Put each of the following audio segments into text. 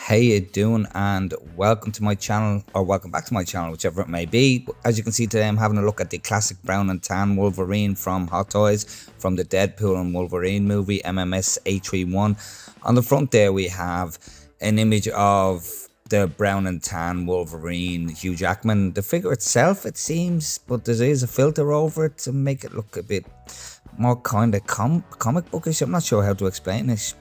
How you doing, and welcome to my channel, or welcome back to my channel, whichever it may be. As you can see today, I'm having a look at the classic brown and tan Wolverine from Hot Toys, from the Deadpool and Wolverine movie, MMS 831. On the front there we have an image of the brown and tan Wolverine, Hugh Jackman. The figure itself, it seems, but there is a filter over it to make it look a bit more kind of comic bookish. I'm not sure how to explain it,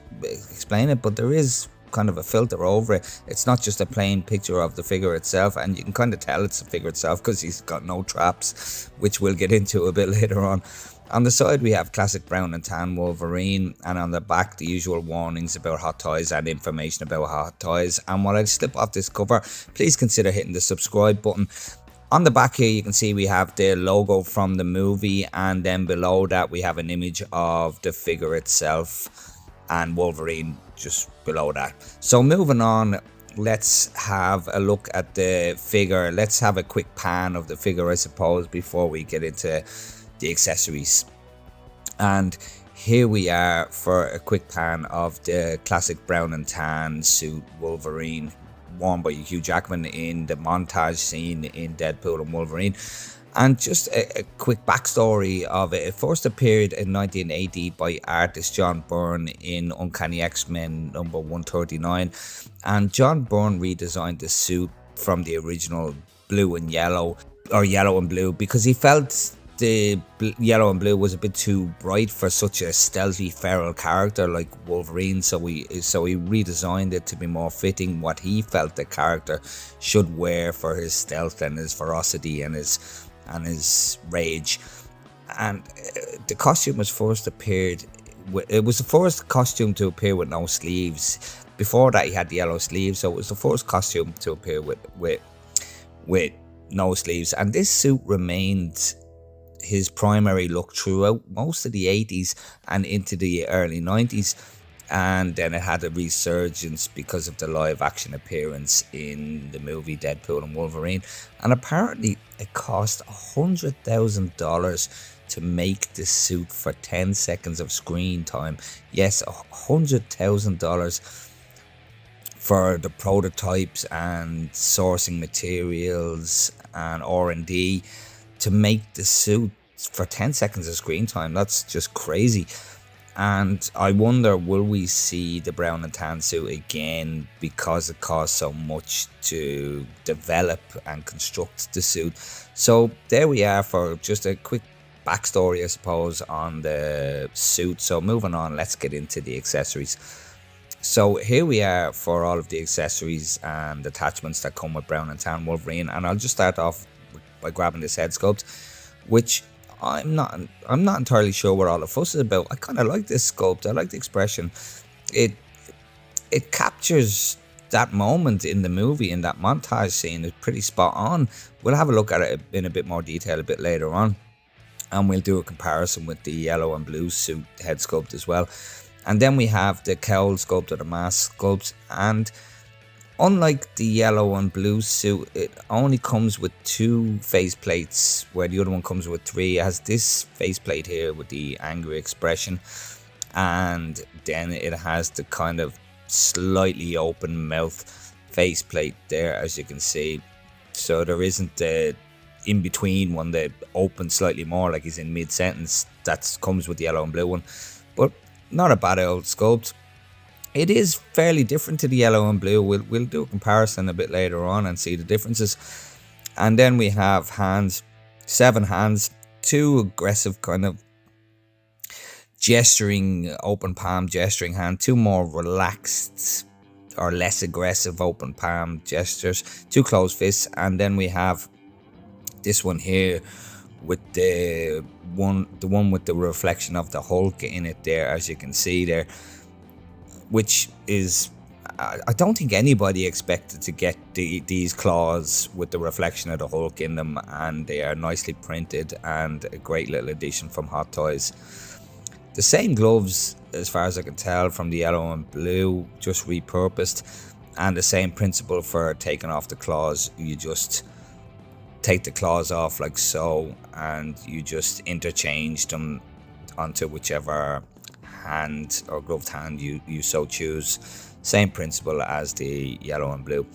but there is kind of a filter over it. It's not just a plain picture of the figure itself, and you can kind of tell it's the figure itself because he's got no traps, which we'll get into a bit later on. On the side we have classic brown and tan Wolverine, and on the back the usual warnings about Hot Toys and information about Hot Toys. And while I slip off this cover, please consider hitting the subscribe button. On the back here you can see we have the logo from the movie, and then below that we have an image of the figure itself and Wolverine just below that. So moving on, let's have a look at the figure. Let's have a quick pan of the figure, I suppose, before we get into the accessories. And here we are for a quick pan of the classic brown and tan suit Wolverine, worn by Hugh Jackman in the montage scene in Deadpool and Wolverine. And just a quick backstory of it. It first appeared in 1980 by artist John Byrne in Uncanny X-Men number 139. And John Byrne redesigned the suit from the original blue and yellow, or yellow and blue, because he felt the yellow and blue was a bit too bright for such a stealthy feral character like Wolverine. So he redesigned it to be more fitting what he felt the character should wear for his stealth and his ferocity and his rage. And the costume was first appeared it was the first costume to appear with no sleeves. Before that he had the yellow sleeves, so it was the first costume to appear with no sleeves. And this suit remained his primary look throughout most of the 80s and into the early 90s. And then it had a resurgence because of the live action appearance in the movie Deadpool and Wolverine. And apparently it cost $100,000 to make the suit for 10 seconds of screen time. Yes, $100,000 for the prototypes and sourcing materials and R&D to make the suit for 10 seconds of screen time. That's just crazy. And I wonder, will we see the brown and tan suit again because it cost so much to develop and construct the suit? So there we are for just a quick backstory, I suppose, on the suit. So moving on, let's get into the accessories. So here we are for all of the accessories and attachments that come with brown and tan Wolverine. And I'll just start off by grabbing this head sculpt, which I'm not entirely sure what all the fuss is about. I kind of like this sculpt. I like the expression. It captures that moment in the movie, in that montage scene. It's pretty spot on. We'll have a look at it in a bit more detail a bit later on, and we'll do a comparison with the yellow and blue suit head sculpt as well. And then we have the cowl sculpt or the mask sculpt, and unlike the yellow and blue suit, it only comes with 2 faceplates, where the other one comes with 3. It has this faceplate here with the angry expression, and then it has the kind of slightly open mouth faceplate there, as you can see. So there isn't the in-between one that opens slightly more, like he's in mid-sentence. That comes with the yellow and blue one, but not a bad old sculpt. It is fairly different to the yellow and blue. We'll do a comparison a bit later on and see the differences. And then we have hands, 7 hands, 2 aggressive kind of gesturing, open palm gesturing hand, 2 more relaxed or less aggressive open palm gestures, 2 closed fists. And then we have this one here with the one with the reflection of the Hulk in it there, as you can see there, which is, I don't think anybody expected to get these claws with the reflection of the Hulk in them, and they are nicely printed and a great little addition from Hot Toys. The same gloves, as far as I can tell, from the yellow and blue, just repurposed, and the same principle for taking off the claws. You just take the claws off like so, and you just interchange them onto whichever hand or gloved hand you so choose. Same principle as the yellow and blue.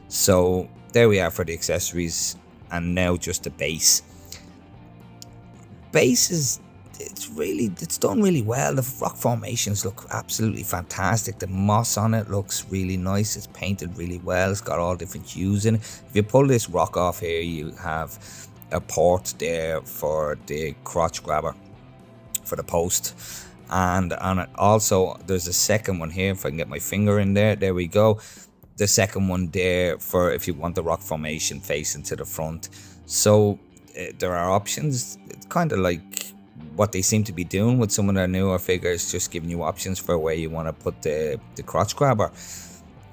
So there we are for the accessories, and now just the base. Base is, it's done really well. The rock formations look absolutely fantastic. The moss on it looks really nice. It's painted really well. It's got all different hues in it. If you pull this rock off here, you have a port there for the crotch grabber for the post, and on it also there's a second one here. If I can get my finger in there we go. The second one there for if you want the rock formation facing to the front. So there are options. It's kind of like what they seem to be doing with some of their newer figures, just giving you options for where you want to put the crotch grabber.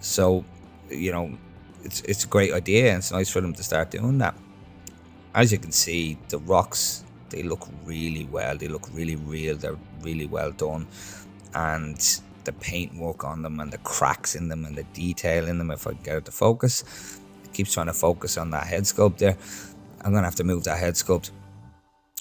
So, you know, it's a great idea, and it's nice for them to start doing that. As you can see, the rocks, they look really well. They look really real. They're really well done. And the paintwork on them and the cracks in them and the detail in them, if I can get it to focus. It keeps trying to focus on that head sculpt there. I'm going to have to move that head sculpt.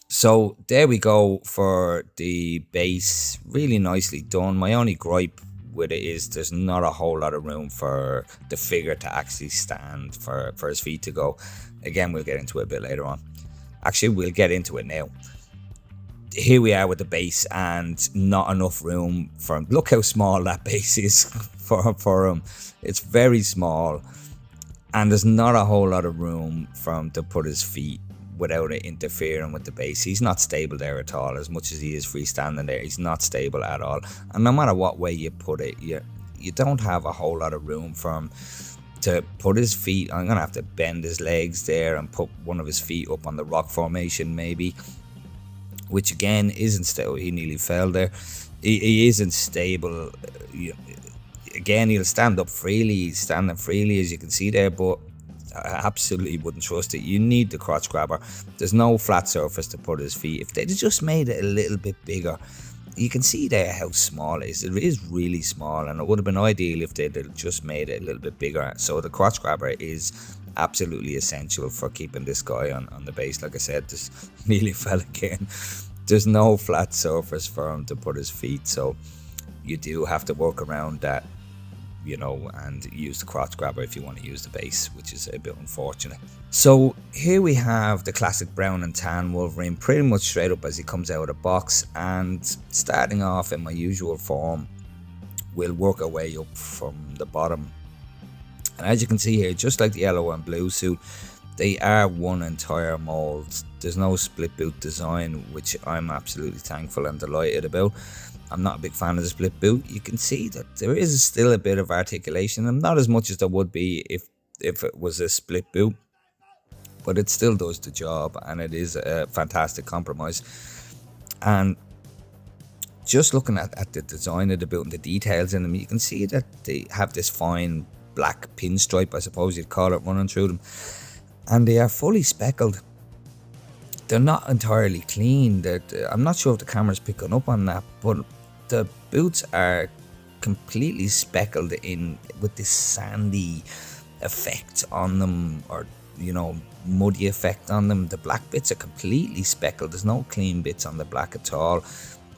So there we go for the base. Really nicely done. My only gripe with it is there's not a whole lot of room for the figure to actually stand, for his feet to go. Again, we'll get into it a bit later on. Actually, we'll get into it now. Here we are with the base, and not enough room for him. Look how small that base is for him. It's very small, and there's not a whole lot of room for him to put his feet without it interfering with the base. He's not stable there at all. As much as he is freestanding there, he's not stable at all. And no matter what way you put it, you don't have a whole lot of room for him to put his feet. I'm gonna have to bend his legs there and put one of his feet up on the rock formation maybe, which again isn't stable. He nearly fell there. He isn't stable. Again, he'll stand up freely. He's standing freely, as you can see there, but I absolutely wouldn't trust it. You need the crotch grabber. There's no flat surface to put his feet. If they'd just made it a little bit bigger, you can see there how small it is. It is really small, and it would have been ideal if they'd just made it a little bit bigger. So the crotch grabber is absolutely essential for keeping this guy on the base. Like I said, this nearly fell again. There's no flat surface for him to put his feet, so you do have to work around that, you know, and use the crotch grabber if you want to use the base, which is a bit unfortunate. So here we have the classic brown and tan Wolverine, pretty much straight up as he comes out of the box. And starting off in my usual form, we'll work our way up from the bottom. And as you can see here, just like the yellow and blue suit, they are one entire mold. There's no split boot design, which I'm absolutely thankful and delighted about. I'm not a big fan of the split boot. You can see that there is still a bit of articulation, and not as much as there would be if it was a split boot, but it still does the job, and it is a fantastic compromise. And just looking at the design of the boot and the details in them, you can see that they have this fine black pinstripe, I suppose you'd call it, running through them, and they are fully speckled. They're not entirely clean. I'm not sure if the camera's picking up on that, but the boots are completely speckled in with this sandy effect on them, or muddy effect on them. The black bits are completely speckled. There's no clean bits on the black at all,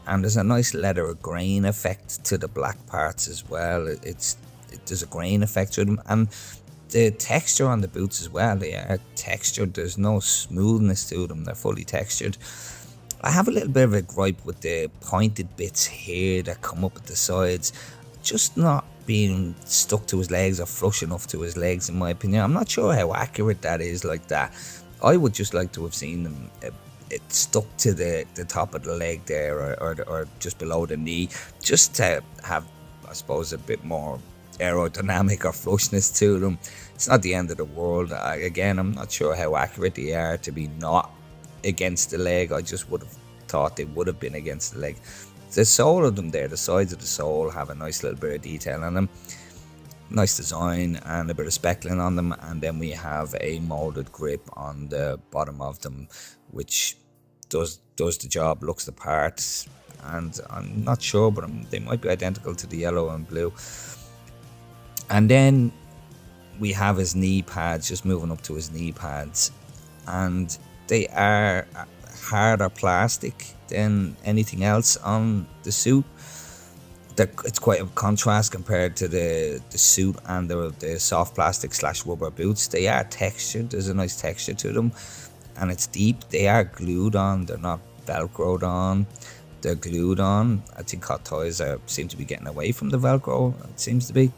and there's a nice leather grain effect to the black parts as well. There's a grain effect to them, and the texture on the boots as well, they are textured. There's no smoothness to them. They're fully textured. I have a little bit of a gripe with the pointed bits here that come up at the sides, just not being stuck to his legs or flush enough to his legs, in my opinion. I'm not sure how accurate that is like that. I would just like to have seen them it stuck to the top of the leg there, or just below the knee, just to have, I suppose, a bit more aerodynamic or flushness to them. It's not the end of the world. Again, I'm not sure how accurate they are to be not against the leg. I just would have thought they would have been against the leg. The sole of them there, the sides of the sole, have a nice little bit of detail on them, nice design and a bit of speckling on them. And then we have a molded grip on the bottom of them, which does the job, looks the part. And I'm not sure, but they might be identical to the yellow and blue. And then we have his knee pads, just moving up to his knee pads, and they are harder plastic than anything else on the suit. It's quite a contrast compared to the suit and the soft plastic / rubber boots. They are textured. There's a nice texture to them, and it's deep. They are glued on. They're not velcroed on. They're glued on. I think Hot Toys seem to be getting away from the velcro. It seems to be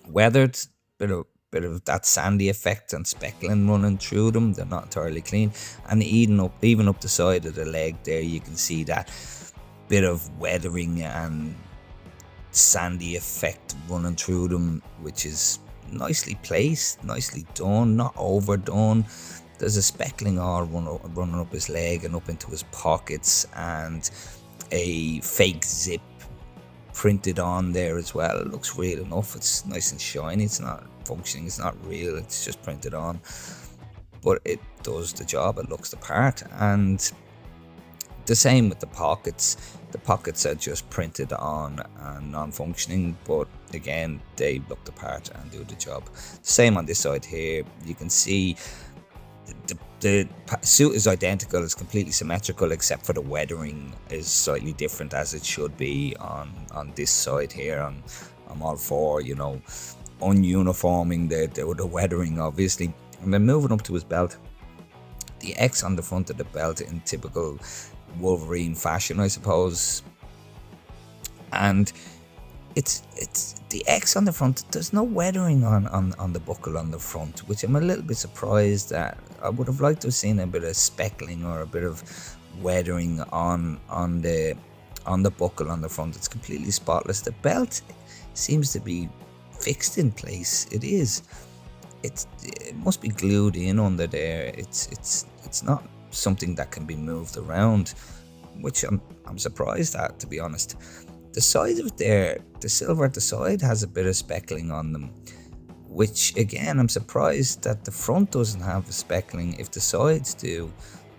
weathered. Bit of that sandy effect and speckling running through them. They're not entirely clean, and even up the side of the leg there, you can see that bit of weathering and sandy effect running through them, which is nicely placed, nicely done, not overdone. There's a speckling all running up his leg and up into his pockets, and a fake zip printed on there as well. It looks real enough. It's nice and shiny. It's not functioning. It's not real. It's just printed on, but it does the job. It looks the part. And the same with the pockets. The pockets are just printed on and non-functioning, but again, they look the part and do the job. Same on this side here. You can see the suit is identical. It's completely symmetrical, except for the weathering is slightly different, as it should be on this side here. I'm all for, ununiforming the weathering, obviously. And then moving up to his belt, the X on the front of the belt in typical Wolverine fashion, I suppose, and it's the X on the front. There's no weathering on the buckle on the front, which I'm a little bit surprised at. I would have liked to have seen a bit of speckling or a bit of weathering on the buckle on the front. It's completely spotless. The belt seems to be fixed in place. It is. It must be glued in under there. It's not something that can be moved around, which I'm surprised at, to be honest. The side of it there, the silver at the side has a bit of speckling on them, which again, I'm surprised that the front doesn't have a speckling if the sides do,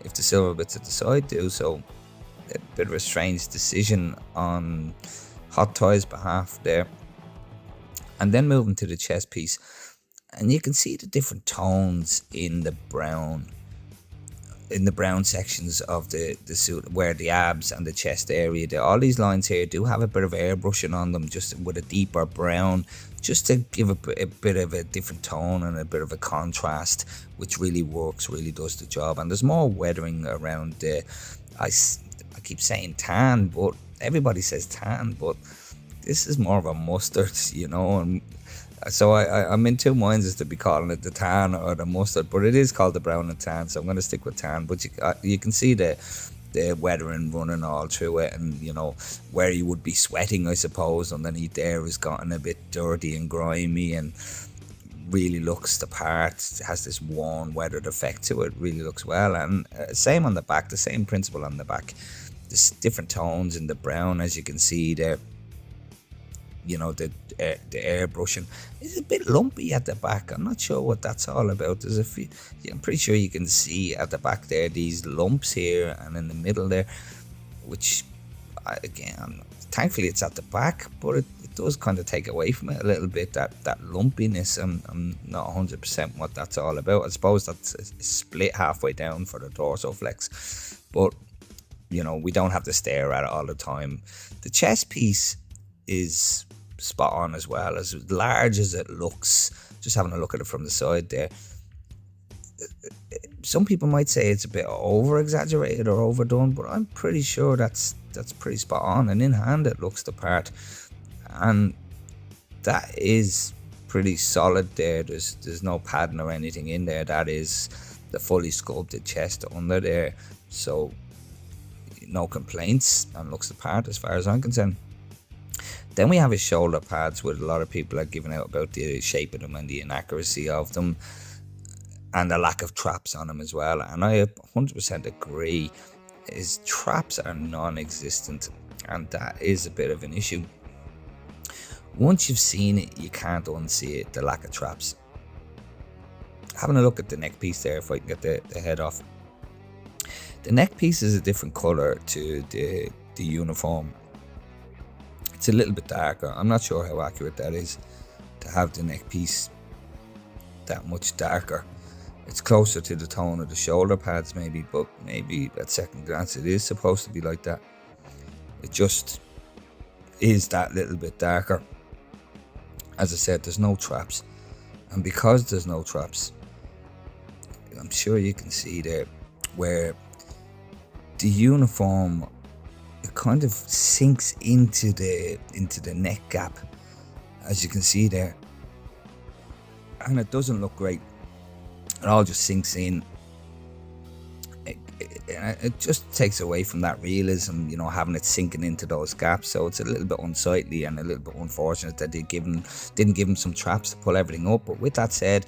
if the silver bits at the side do. So a bit of a strange decision on Hot Toys' behalf there. And then moving to the chest piece, and you can see the different tones in the brown sections of the suit, where the abs and the chest area, all these lines here do have a bit of airbrushing on them, just with a deeper brown, just to give a bit of a different tone and a bit of a contrast, which really works, really does the job. And there's more weathering around the, I keep saying tan, but everybody says tan, but this is more of a mustard, and so I'm in two minds as to be calling it the tan or the mustard, but it is called the brown and tan, so I'm going to stick with tan. But you can see the weathering running all through it, and where you would be sweating, I suppose, underneath there has gotten a bit dirty and grimy, and really looks the part. It has this worn, weathered effect to it. Really looks well. And same on the back, the same principle on the back. There's different tones in the brown, as you can see there. The airbrushing is a bit lumpy at the back. I'm not sure what that's all about. There's a few, I'm pretty sure you can see at the back there these lumps here, and in the middle there, which again, thankfully it's at the back, but it does kind of take away from it a little bit, that lumpiness. I'm not 100% what that's all about. I suppose that's split halfway down for the torso flex, but we don't have to stare at it all the time. The chest piece is spot on as well, as large as it looks, just having a look at it from the side there. Some people might say it's a bit over exaggerated or overdone, but I'm pretty sure that's pretty spot on, and in hand it looks the part, and that is pretty solid there. There's no padding or anything in there. That is the fully sculpted chest under there, so no complaints, and looks the part as far as I'm concerned. Then we have his shoulder pads, where a lot of people are giving out about the shape of them and the inaccuracy of them, and the lack of traps on them as well. And I 100% agree. His traps are non-existent, and that is a bit of an issue. Once you've seen it, you can't unsee it, the lack of traps. Having a look at the neck piece there, if I can get the head off. The neck piece is a different colour to the uniform. It's a little bit darker. I'm not sure how accurate that is, to have the neck piece that much darker. It's closer to the tone of the shoulder pads maybe, but maybe at second glance it is supposed to be like that. It just is that little bit darker. As I said, there's no traps, and because there's no traps, I'm sure you can see there where the uniform, it kind of sinks into the neck gap, as you can see there, and it doesn't look great. It all just sinks in. It just takes away from that realism, having it sinking into those gaps. So it's a little bit unsightly and a little bit unfortunate that they didn't give him some traps to pull everything up. But with that said,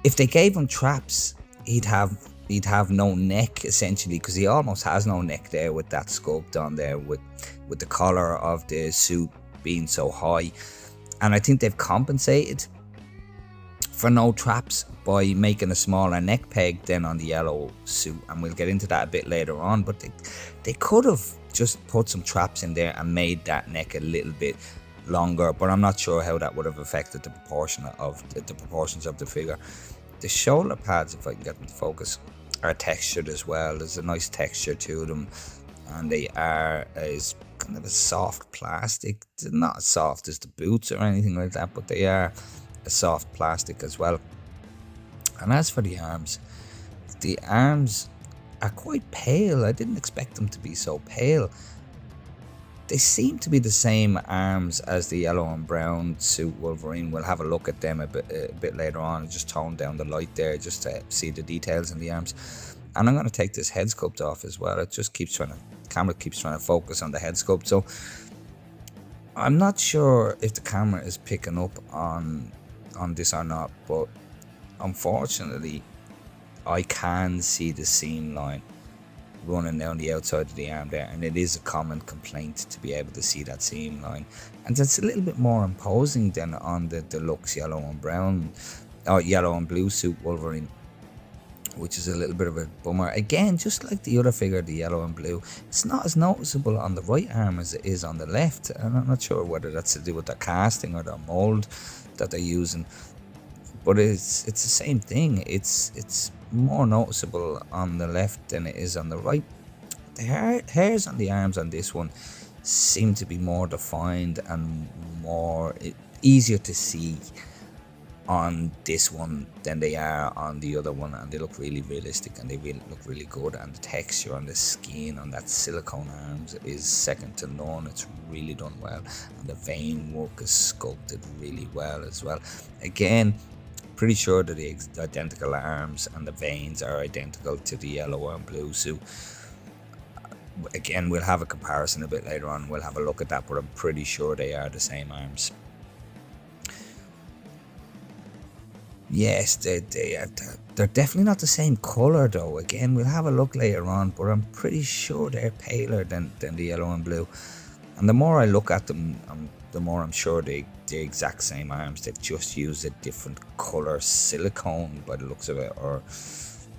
if they gave him traps, he'd have no neck essentially, because he almost has no neck there with that sculpt on there, with the collar of the suit being so high. And I think they've compensated for no traps by making a smaller neck peg than on the yellow suit, and we'll get into that a bit later on. But they could have just put some traps in there and made that neck a little bit longer, but I'm not sure how that would have affected the proportions of the figure. The shoulder pads, if I can get them to focus, are textured as well. There's a nice texture to them, and they are as kind of a soft plastic. They're not as soft as the boots or anything like that, but they are a soft plastic as well. And as for the arms are quite pale. I didn't expect them to be so pale. They seem to be the same arms as the yellow and brown suit Wolverine. We'll have a look at them a bit later on. Just tone down the light there just to see the details in the arms. And I'm going to take this head sculpt off as well. It just camera keeps trying to focus on the head sculpt. So I'm not sure if the camera is picking up on this or not, but unfortunately I can see the seam line running down the outside of the arm there, and it is a common complaint to be able to see that seam line, and it's a little bit more imposing than on the deluxe yellow and blue suit Wolverine, which is a little bit of a bummer. Again, just like the other figure, the yellow and blue, it's not as noticeable on the right arm as it is on the left, and I'm not sure whether that's to do with the casting or the mold that they're using, but it's the same thing. It's more noticeable on the left than it is on the right. The hairs on the arms on this one seem to be more defined and more easier to see on this one than they are on the other one, and they look really realistic and they look really good. And the texture on the skin on that silicone arms is second to none. It's really done well, and the vein work is sculpted really well as well. Again, pretty sure that the identical arms and the veins are identical to the yellow and blue suit. Again, we'll have a comparison a bit later on. We'll have a look at that, but I'm pretty sure they are the same arms. Yes, they're definitely not the same colour though. Again, we'll have a look later on, but I'm pretty sure they're paler than the yellow and blue. And the more I look at them, the more I'm sure they're the exact same arms. They've just used a different colour silicone by the looks of it, or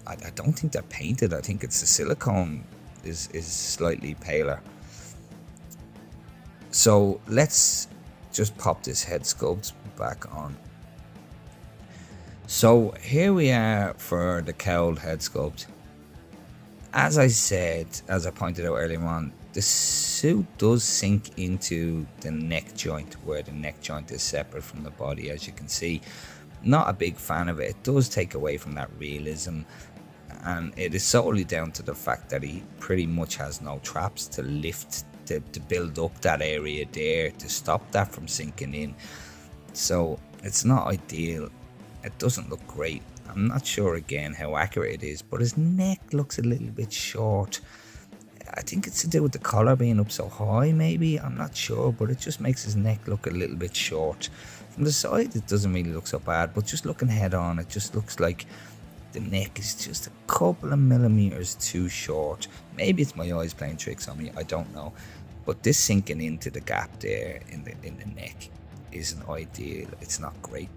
I don't think they're painted. I think it's the silicone is slightly paler. So let's just pop this head sculpt back on. So here we are for the cowled head sculpt. As I pointed out earlier on, the suit does sink into the neck joint, where the neck joint is separate from the body, as you can see. Not a big fan of it. It does take away from that realism, and it is solely down to the fact that he pretty much has no traps to lift, to build up that area there, to stop that from sinking in. So it's not ideal. It doesn't look great. I'm not sure again how accurate it is, but his neck looks a little bit short. I think it's to do with the collar being up so high, maybe. I'm not sure, but it just makes his neck look a little bit short. From the side, it doesn't really look so bad, but just looking head on, it just looks like the neck is just a couple of millimeters too short. Maybe it's my eyes playing tricks on me, I don't know. But this sinking into the gap there in the neck isn't ideal. It's not great.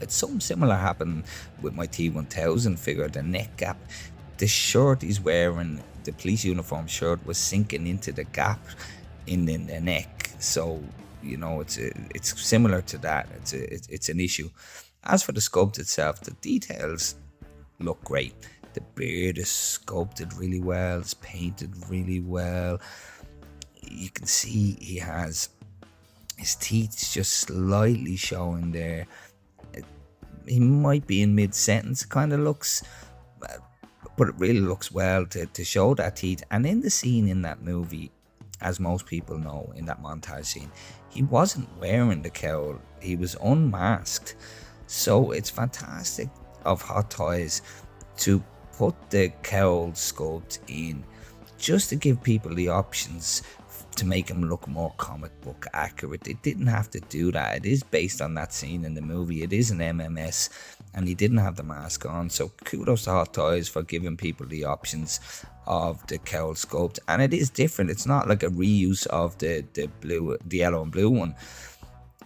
It's something similar happened with my T1000 figure. The neck gap, the shirt he's wearing, the police uniform shirt, was sinking into the gap in the neck. So it's similar to that. It's an issue. As for the sculpt itself, the details look great. The beard is sculpted really well. It's painted really well. you can see he has his teeth just slightly showing there. He might be in mid-sentence, kind of looks, but it really looks well to show that teeth. And in the scene in that movie, as most people know, in that montage scene, he wasn't wearing the cowl, he was unmasked. So it's fantastic of Hot Toys to put the cowl sculpt in, just to give people the options to make him look more comic book accurate. They didn't have to do that. It is based on that scene in the movie. It is an MMS, and he didn't have the mask on. So kudos to Hot Toys for giving people the options of the cowl sculpt. And it is different. It's not like a reuse of the yellow and blue one.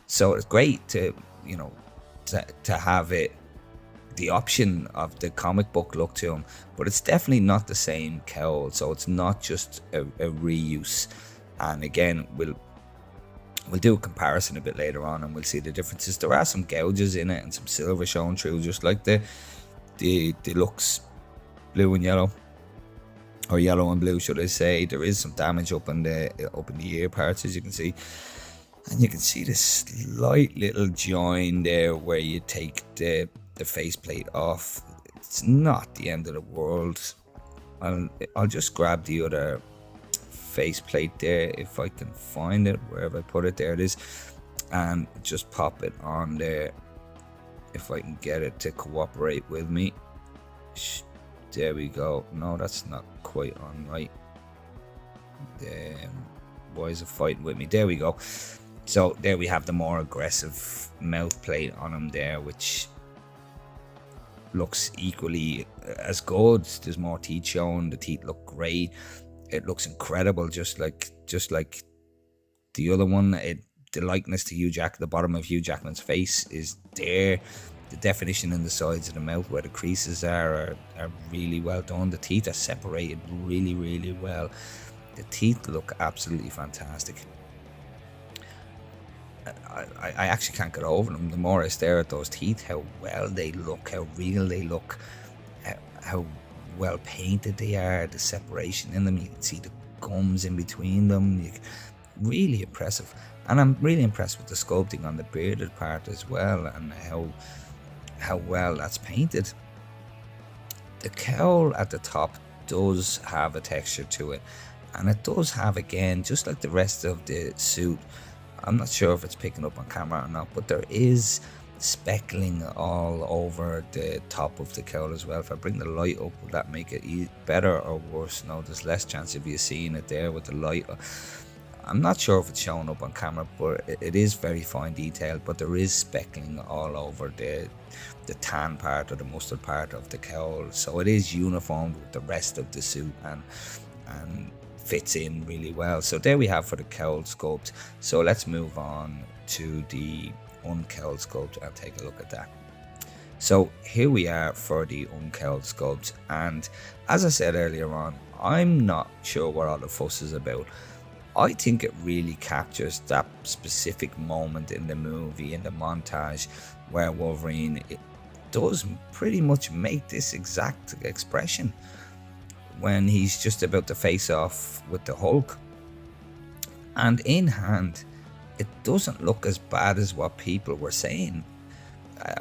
So it's great to, you know, to have it, the option of the comic book look to him, but it's definitely not the same cowl. So it's not just a reuse. And again, we'll do a comparison a bit later on, and we'll see the differences. There are some gouges in it and some silver showing through, just like the deluxe blue and yellow, or yellow and blue, should I say. There is some damage up in the ear parts, as you can see, and you can see this slight little join there where you take the faceplate off. It's not the end of the world. I'll just grab the other faceplate there if I can find it, wherever I put it. There it is, and just pop it on there if I can get it to cooperate with me. There we go. No, that's not quite on right. Why is it fighting with me? There we go. So there we have the more aggressive mouth plate on him there, which looks equally as good. There's more teeth showing. The teeth look great. It looks incredible, just like the other one. The likeness to Hugh Jackman, the bottom of Hugh Jackman's face is there. The definition in the sides of the mouth where the creases are really well done. The teeth are separated really, really well. The teeth look absolutely fantastic. I actually can't get over them. The more I stare at those teeth, how well they look, how real they look, how well painted they are, the separation in them. You can see the gums in between them. Really impressive. And I'm really impressed with the sculpting on the bearded part as well, and how well that's painted. The cowl at the top does have a texture to it, and it does have, again, just like the rest of the suit, I'm not sure if it's picking up on camera or not, but there is speckling all over the top of the cowl as well. If I bring the light up, will that make it better or worse? No, there's less chance of you seeing it there with the light. I'm not sure if it's showing up on camera, but it is very fine detailed. But there is speckling all over the tan part or the mustard part of the cowl, so it is uniformed with the rest of the suit and fits in really well. So there we have for the cowl sculpt. So let's move on to the uncowl sculpt and take a look at that. So here we are for the uncowl sculpt, and as I said earlier on, I'm not sure what all the fuss is about. I think it really captures that specific moment in the movie, in the montage, where Wolverine does pretty much make this exact expression when he's just about to face off with the Hulk. And in hand, it doesn't look as bad as what people were saying,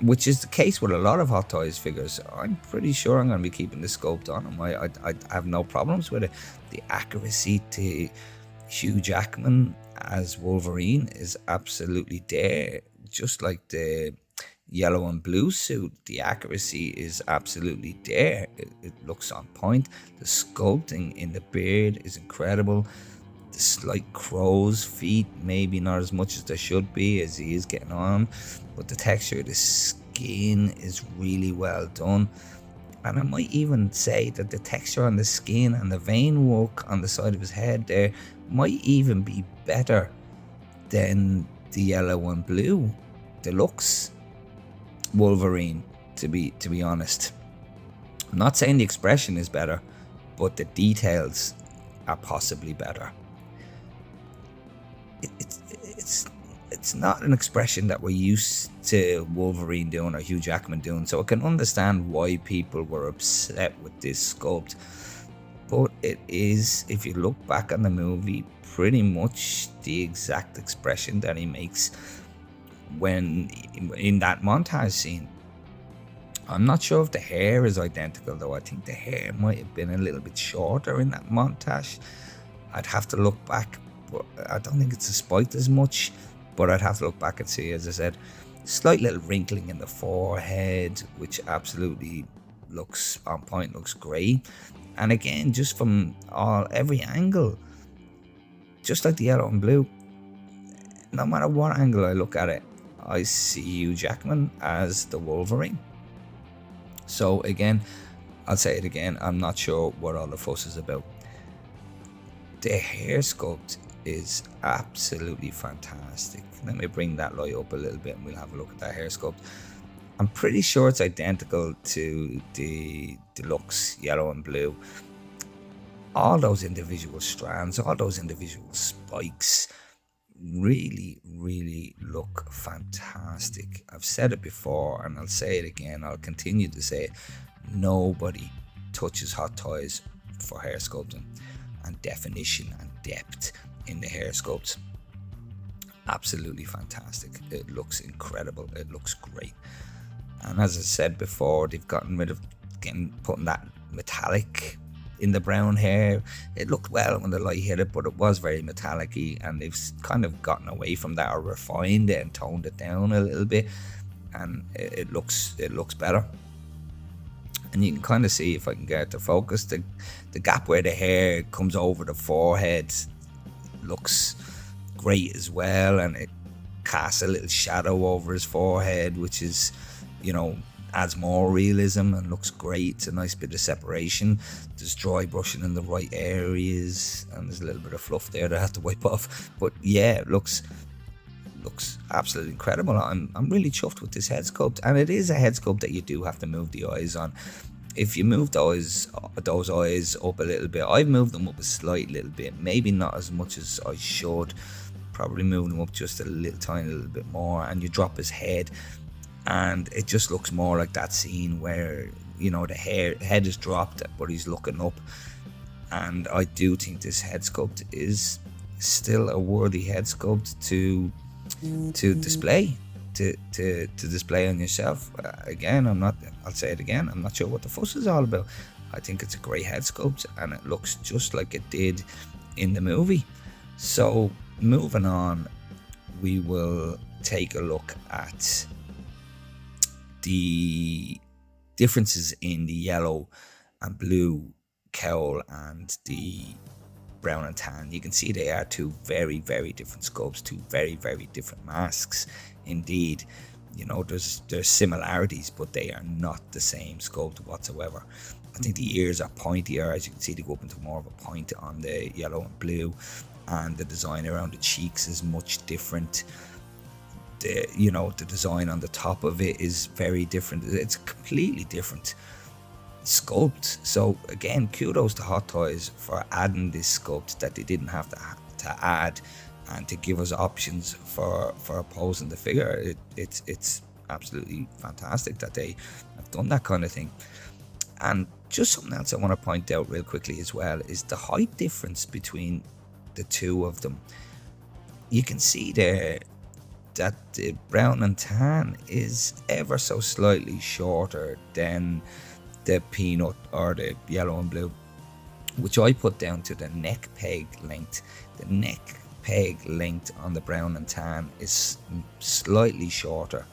which is the case with a lot of Hot Toys figures. I'm pretty sure I'm going to be keeping the sculpt on him. I have no problems with it. The accuracy to Hugh Jackman as Wolverine is absolutely there. Just like the yellow and blue suit, the accuracy is absolutely there. It looks on point. The sculpting in the beard is incredible. The slight crow's feet, maybe not as much as there should be as he is getting on, but the texture of the skin is really well done. And I might even say that the texture on the skin and the vein work on the side of his head there might even be better than the yellow and blue deluxe Wolverine, to be honest. I'm not saying the expression is better, but the details are possibly better. It's not an expression that we're used to Wolverine doing or Hugh Jackman doing, so I can understand why people were upset with this sculpt. but it is, if you look back on the movie, pretty much the exact expression that he makes when in that montage scene. I'm not sure if the hair is identical though. I think the hair might have been a little bit shorter in that montage. I'd have to look back, but I don't think it's spiked as much, but I'd have to look back and see. As I said, slight little wrinkling in the forehead, which absolutely looks on point, looks great. And again, just from every angle, just like the yellow and blue, no matter what angle I look at it, I see Hugh Jackman as the Wolverine. So again, I'll say it again, I'm not sure what all the fuss is about. The hair sculpt is absolutely fantastic. Let me bring that light up a little bit and we'll have a look at that hair sculpt. I'm pretty sure it's identical to the deluxe yellow and blue. All those individual strands, all those individual spikes really, really look fantastic. I've said it before and I'll say it again. I'll continue to say it. Nobody touches Hot Toys for hair sculpting and definition and depth in the hair sculpts. Absolutely fantastic. It looks incredible. It looks great. And as I said before, they've gotten rid of putting that metallic in the brown hair. It looked well when the light hit it, but it was very metallic-y, and they've kind of gotten away from that, or refined it and toned it down a little bit, and it looks better. And you can kind of see, if I can get it to focus, the gap where the hair comes over the forehead looks great as well, and it casts a little shadow over his forehead, which is, adds more realism and looks great. It's a nice bit of separation. There's dry brushing in the right areas, and there's a little bit of fluff there that I have to wipe off. But yeah, it looks absolutely incredible. I'm really chuffed with this head sculpt, and it is a head sculpt that you do have to move the eyes on. If you move those eyes up a little bit, I've moved them up a slight little bit, maybe not as much as I should. Probably move them up just a tiny little bit more, and you drop his head, and it just looks more like that scene where the head is dropped but he's looking up. And I do think this head sculpt is still a worthy head sculpt to display display on yourself. Again, I'll say it again, I'm not sure what the fuss is all about. I think it's a great head sculpt and it looks just like it did in the movie. So moving on, we will take a look at the differences in the yellow and blue cowl and the brown and tan. You can see they are two very, very different sculpts, two very, very different masks indeed. There's similarities, but they are not the same sculpt whatsoever. I think the ears are pointier. As you can see, they go up into more of a point on the yellow and blue, and the design around the cheeks is much different. The design on the top of it is very different. It's a completely different sculpt. So again, kudos to Hot Toys for adding this sculpt that they didn't have to add, and to give us options for posing the figure. It's absolutely fantastic that they have done that kind of thing. And just something else I want to point out real quickly as well is the height difference between the two of them. You can see there that the brown and tan is ever so slightly shorter than the peanut or the yellow and blue, which I put down to the neck peg length. The neck peg length on the brown and tan is slightly shorter,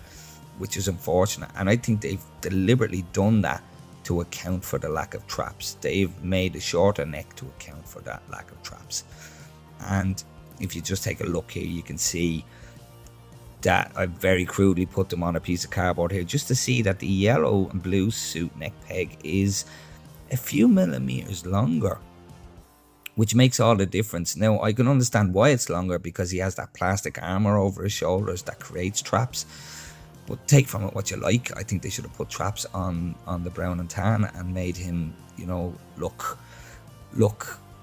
which is unfortunate, and I think they've deliberately done that to account for the lack of traps. They've made a shorter neck to account for that lack of traps. And if you just take a look here, you can see that I've very crudely put them on a piece of cardboard here, just to see that the yellow and blue suit neck peg is a few millimeters longer, which makes all the difference. Now, I can understand why it's longer, because he has that plastic armor over his shoulders that creates traps. But take from it what you like. I think they should have put traps on the brown and tan and made him, look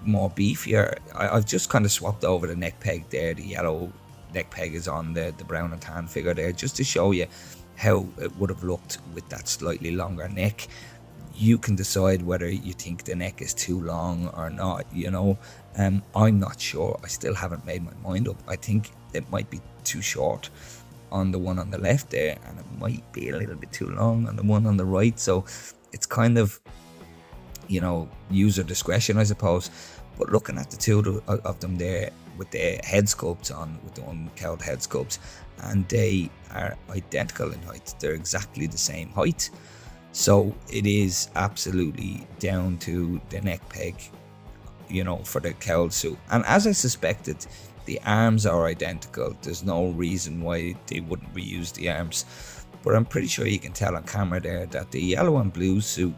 more beefier. I've just kind of swapped over the neck peg there. The yellow neck peg is on the brown and tan figure there, just to show you how it would have looked with that slightly longer neck. you can decide whether you think the neck is too long or not, you know. I'm not sure. I still haven't made my mind up. I think it might be too short on the one on the left there, and it might be a little bit too long on the one on the right. So it's kind of, you know, user discretion, I suppose. But looking at the two of them there with the head sculpts on, with the uncowled head sculpts, and they are identical in height. They're exactly the same height. So it is absolutely down to the neck peg, you know, for the cowled suit. And as I suspected, the arms are identical. There's no reason why they wouldn't reuse the arms. But I'm pretty sure you can tell on camera there that the yellow and blue suit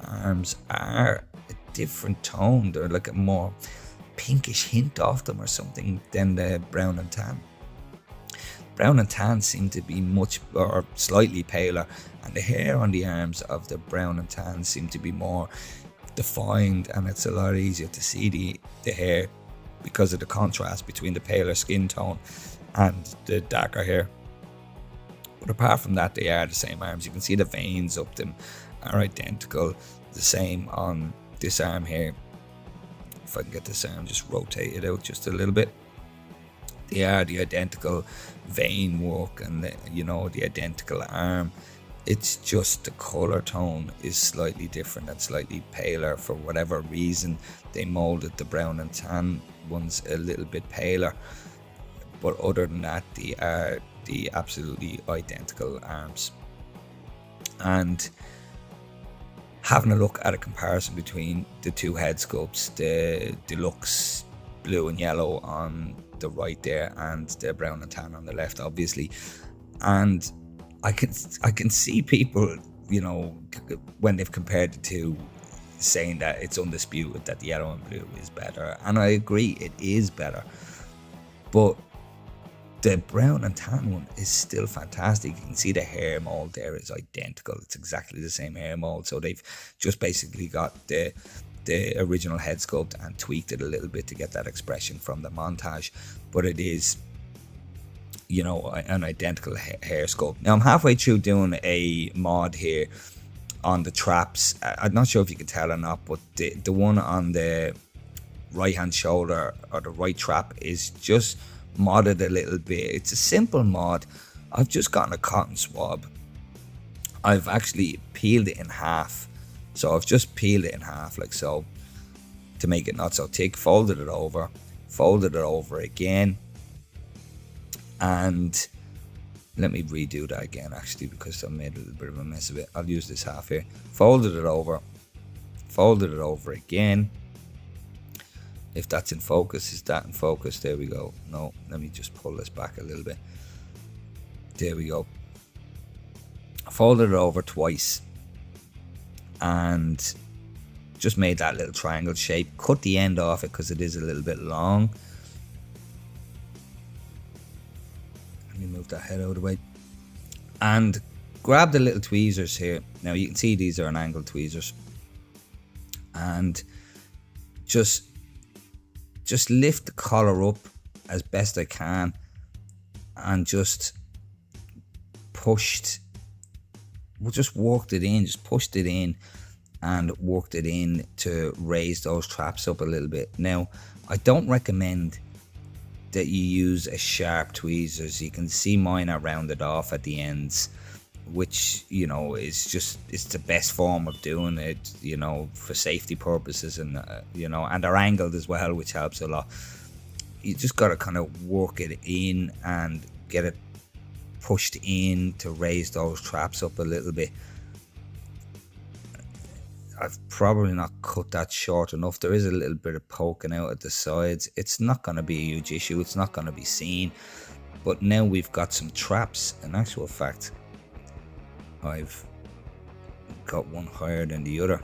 arms are a different tone. They're like a more pinkish hint of them or something than the brown and tan. Brown and tan seem to be much or slightly paler, and the hair on the arms of the brown and tan seem to be more defined, and it's a lot easier to see the hair because of the contrast between the paler skin tone and the darker hair. But apart from that, they are the same arms. You can see the veins up them are identical, the same on this arm here. If I can get this arm just rotated out just a little bit, they are the identical vein work and the, you know, the identical arm. It's just the color tone is slightly different and slightly paler. For whatever reason, they molded the brown and tan ones a little bit paler, but other than that, they are the absolutely identical arms. And having a look at a comparison between the two head sculpts, the deluxe blue and yellow on the right there and the brown and tan on the left, obviously, and I can see people, you know, when they've compared the two, saying that it's undisputed that the yellow and blue is better, and I agree, it is better, but the brown and tan one is still fantastic. You can see the hair mold there is identical. It's exactly the same hair mold. So they've just basically got the original head sculpt and tweaked it a little bit to get that expression from the montage. But it is, you know, an identical hair sculpt. Now I'm halfway through doing a mod here on the traps. I'm not sure if you can tell or not, but the one on the right hand shoulder or the right trap is just modded a little bit. It's a simple mod. I've just gotten a cotton swab. I've actually peeled it in half. So I've just peeled it in half like so to make it not so thick, folded it over again, and let me redo that again actually, because I made a little bit of a mess of it. I'll use this half here, folded it over again. If that's in focus, is that in focus? There we go. No, let me just pull this back a little bit. There we go. Folded it over twice and just made that little triangle shape. Cut the end off it because it is a little bit long. Let me move that head out of the way. And grab the little tweezers here. Now you can see these are an angled tweezers. And just lift the collar up as best I can and just worked it in, just pushed it in and worked it in to raise those traps up a little bit. Now, I don't recommend that you use a sharp tweezers. You can see mine are rounded off at the ends, which, you know, is just, it's the best form of doing it, you know, for safety purposes, and you know, and they're angled as well, which helps a lot. You just got to kind of work it in and get it pushed in to raise those traps up a little bit. I've probably not cut that short enough. There is a little bit of poking out at the sides. It's not going to be a huge issue. It's not going to be seen. But now we've got some traps. In actual fact, I've got one higher than the other.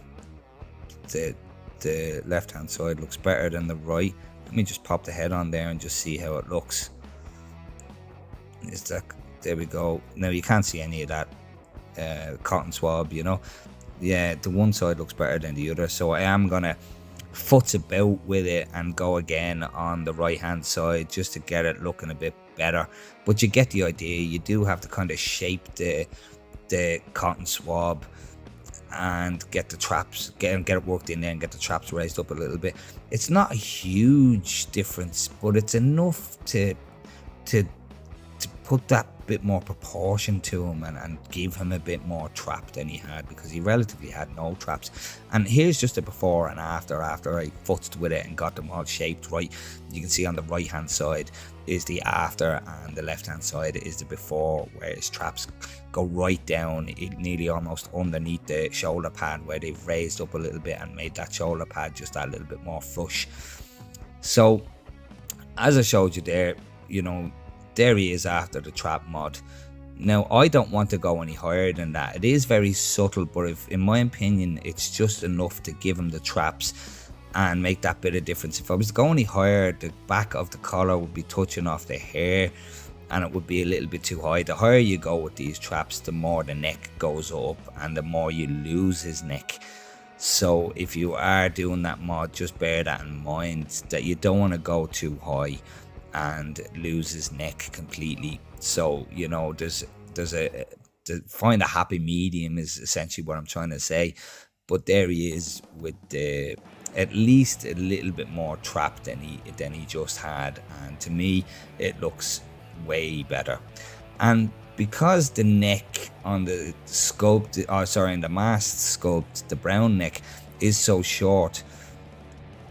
The left hand side looks better than the right. Let me just pop the head on there and just see how it looks. Is that, there we go. Now you can't see any of that cotton swab, you know. Yeah, the one side looks better than the other, so I am gonna futz about with it and go again on the right hand side just to get it looking a bit better. But you get the idea. You do have to kind of shape the cotton swab and get the traps, get it worked in there and get the traps raised up a little bit. It's not a huge difference, but it's enough to put that bit more proportion to him and give him a bit more trap than he had, because he relatively had no traps. And here's just a before and after I futzed with it and got them all shaped right. You can see on the right hand side is the after and the left hand side is the before, where his traps go right down, nearly almost underneath the shoulder pad, where they've raised up a little bit and made that shoulder pad just that little bit more flush. So as I showed you there, you know, there he is after the trap mod. Now I don't want to go any higher than that. It is very subtle, but if, in my opinion, it's just enough to give him the traps and make that bit of difference. If I was to go any higher, the back of the collar would be touching off the hair and it would be a little bit too high. The higher you go with these traps, the more the neck goes up and the more you lose his neck. So if you are doing that mod, just bear that in mind, that you don't want to go too high and lose his neck completely. So, you know, there's a find a happy medium is essentially what I'm trying to say. But there he is with the at least a little bit more trap than he just had, and to me it looks way better. And because the neck on the sculpt, in the masked sculpt, the brown neck is so short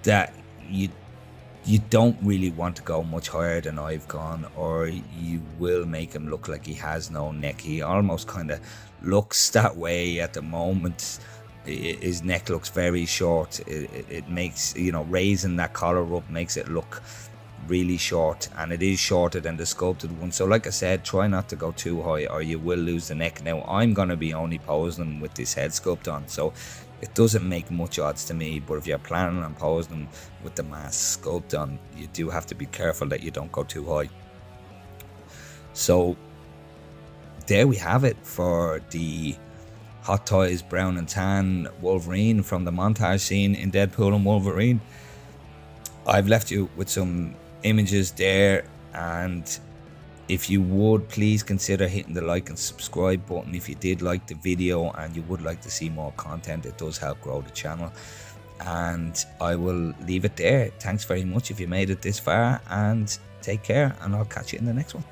that you don't really want to go much higher than I've gone, or you will make him look like he has no neck. He almost kind of looks that way at the moment. His neck looks very short. It makes, you know, raising that collar up makes it look really short, and it is shorter than the sculpted one. So like I said, try not to go too high or you will lose the neck. Now I'm going to be only posing with this head sculpt on, so it doesn't make much odds to me, but if you're planning on posing them with the mask sculpt on, you do have to be careful that you don't go too high. So there we have it for the Hot Toys brown and tan Wolverine from the montage scene in Deadpool and Wolverine. I've left you with some images there, and if you would, please consider hitting the like and subscribe button if you did like the video and you would like to see more content. It does help grow the channel, and I will leave it there. Thanks very much if you made it this far, and take care, and I'll catch you in the next one.